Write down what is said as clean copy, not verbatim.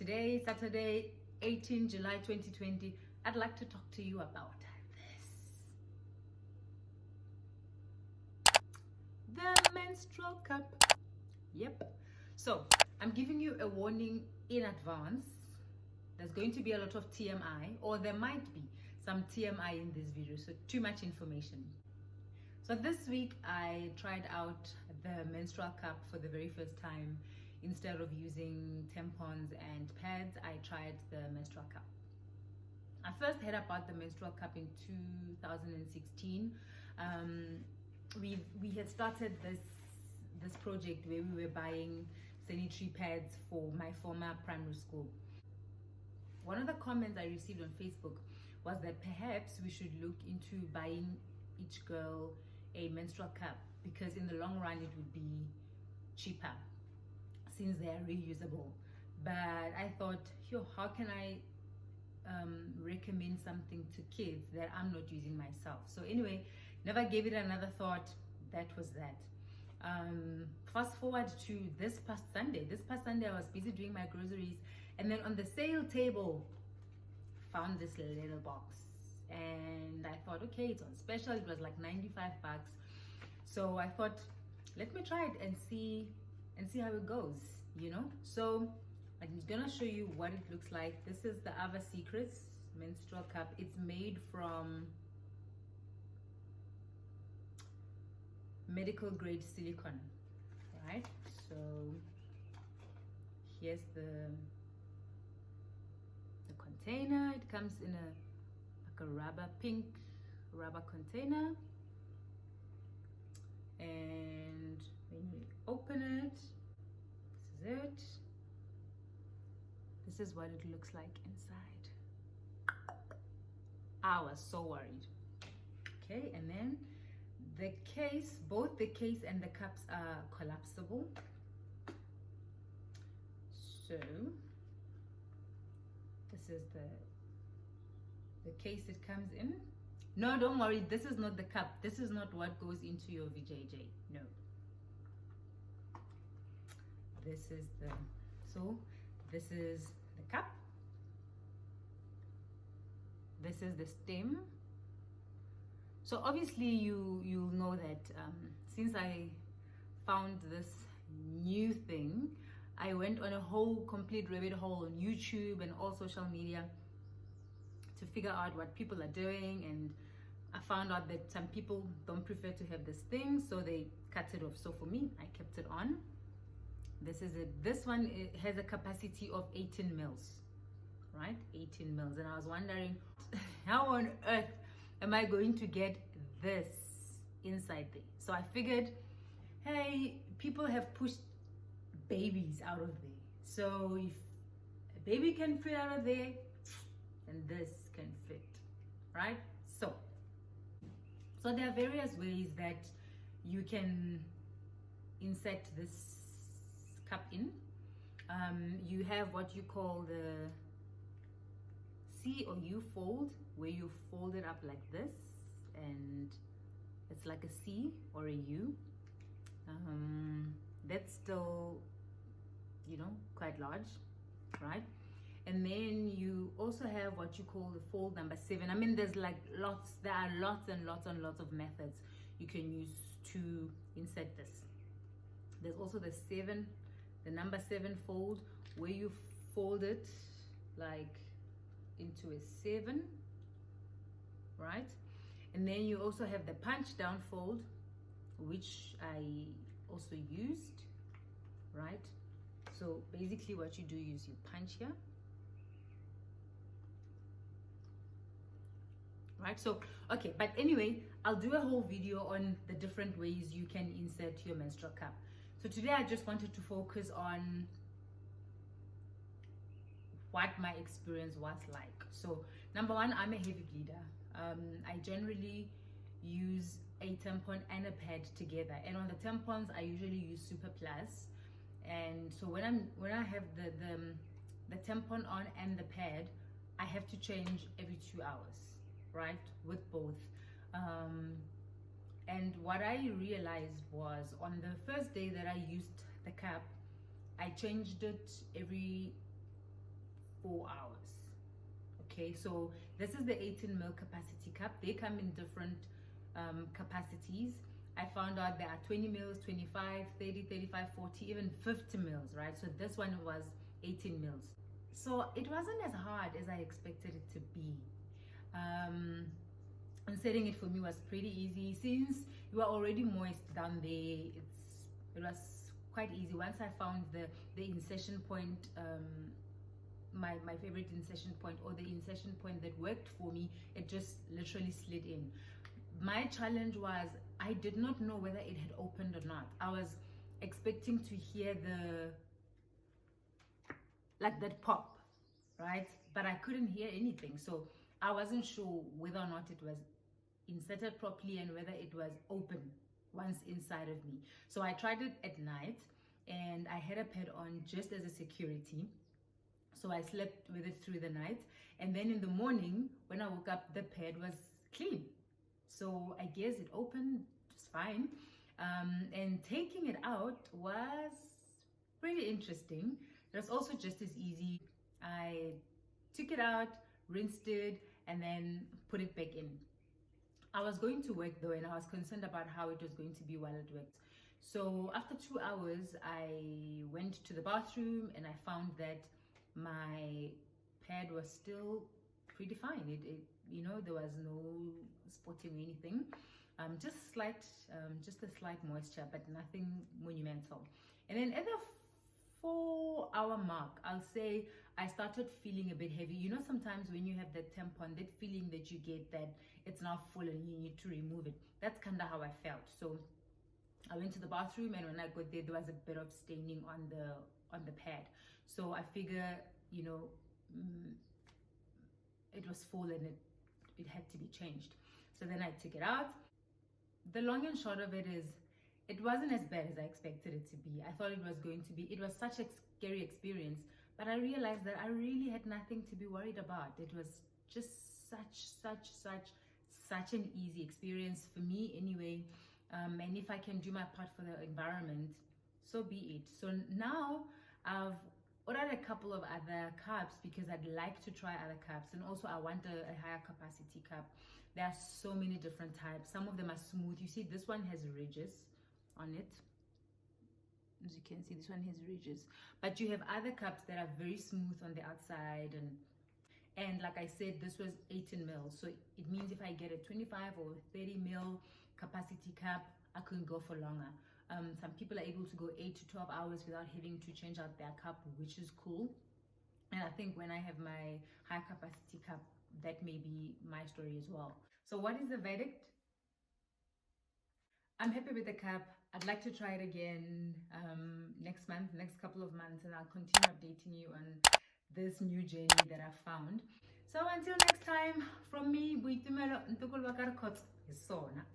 today, Saturday, 18 July 2020, I'd like to talk to you about this. The menstrual cup. Yep. So, I'm giving you a warning in advance. There's going to be a lot of TMI, or there might be some TMI in this video, so too much information. So this week I tried out the menstrual cup for the very first time. Instead of using tampons and pads, I tried the menstrual cup. I first heard about the menstrual cup in 2016. We had started this project where we were buying sanitary pads for my former primary school. One of the comments I received on Facebook was that perhaps we should look into buying each girl a menstrual cup, because in the long run it would be cheaper since they are reusable. But I thought, how can I recommend something to kids that I'm not using myself? So anyway, never gave it another thought. That was that. Fast forward to this past Sunday I was busy doing my groceries, and then on the sale table found this little box, and I thought, okay, it's on special. It was like 95 bucks. So I thought, let me try it and see how it goes, So I'm gonna show you what it looks like. This is the Ava Secrets menstrual cup. It's made from medical grade silicone, right? So here's the container. It comes in a pink rubber container, and when you open it, this is it. This is what it looks like inside. I was so worried. Okay, and then the case, both the case and the cups are collapsible. So this is the case it comes in. No, don't worry, this is not the cup. This is not what goes into your VJJ. No. This is the cup. This is the stem. So obviously you know that since I found this new thing, I went on a whole complete rabbit hole on YouTube and all social media to figure out what people are doing, and I found out that some people don't prefer to have this thing, so they cut it off. So for me, I kept it on. This is it. This one, it has a capacity of 18 mils, right? 18 mils. And I was wondering, how on earth am I going to get this inside there? So I figured, hey, people have pushed babies out of there. So if a baby can fit out of there, then this can fit, right? So there are various ways that you can insert this cup in. You have what you call the C or U fold, where you fold it up like this, and it's like a C or a U. That's still, quite large, right? And then you also have what you call the fold number 7. I mean, there are lots and lots of methods you can use to insert this. There's also the number 7 fold, where you fold it like into a 7, right? And then you also have the punch down fold, which I also used, right? So basically what you do is you punch here, right? So okay, but anyway, I'll do a whole video on the different ways you can insert your menstrual cup. So today I just wanted to focus on what my experience was like. So number one, I'm a heavy bleeder. I generally use a tampon and a pad together, and on the tampons I usually use Super Plus. And so when I have the tampon on and the pad, I have to change every 2 hours, right, with both. And what I realized was, on the first day that I used the cup, I changed it every 4 hours. Okay, so this is the 18 ml capacity cup. They come in different capacities. I found out there are 20 mils, 25, 30, 35, 40, even 50 mils, right? So this one was 18 mils. So it wasn't as hard as I expected it to be. And setting it for me was pretty easy. Since you are already moist down there, it was quite easy. Once I found the insertion point, my favorite insertion point, or the insertion point that worked for me, it just literally slid in. My challenge was I did not know whether it had opened or not. I was expecting to hear that pop, right? But I couldn't hear anything. So I wasn't sure whether or not it was inserted properly and whether it was open once inside of me. So I tried it at night, and I had a pad on just as a security. So I slept with it through the night, and then in the morning when I woke up, the pad was clean. So I guess it opened just fine. And taking it out was pretty interesting. It was also just as easy. I took it out, rinsed it, and then put it back in. I was going to work though, and I was concerned about how it was going to be while it worked. So after 2 hours, I went to the bathroom and I found that my pad was still pretty fine. There was no spotting or anything. Just a slight moisture, but nothing monumental. And then at the 4-hour mark, I'll say I started feeling a bit heavy. Sometimes when you have that tampon, that feeling that you get that it's now full and you need to remove it. That's kind of how I felt. So I went to the bathroom, and when I got there was a bit of staining on the pad. So I figure, it was full and it had to be changed. So then I took it out. The long and short of it is, it wasn't as bad as I expected it to be. I thought it was going to be. It was such a scary experience, but I realized that I really had nothing to be worried about. It was just such an easy experience for me anyway. And if I can do my part for the environment, so be it. So now I've ordered a couple of other cups because I'd like to try other cups, and also I want a higher capacity cup. There are so many different types. Some of them are smooth. You see, this one has ridges on it. As you can see, this one has ridges. But you have other cups that are very smooth on the outside, and like I said, this was 18 mil. So it means if I get a 25 or 30 mil capacity cup, I could go for longer. Some people are able to go 8 to 12 hours without having to change out their cup, which is cool. And I think when I have my high capacity cup, that may be my story as well. So what is the verdict? I'm happy with the cup. I'd like to try it again next couple of months, and I'll continue updating you on this new journey that I found. So until next time, from me, Buitumelo Ntukulwakar Kots is Sona.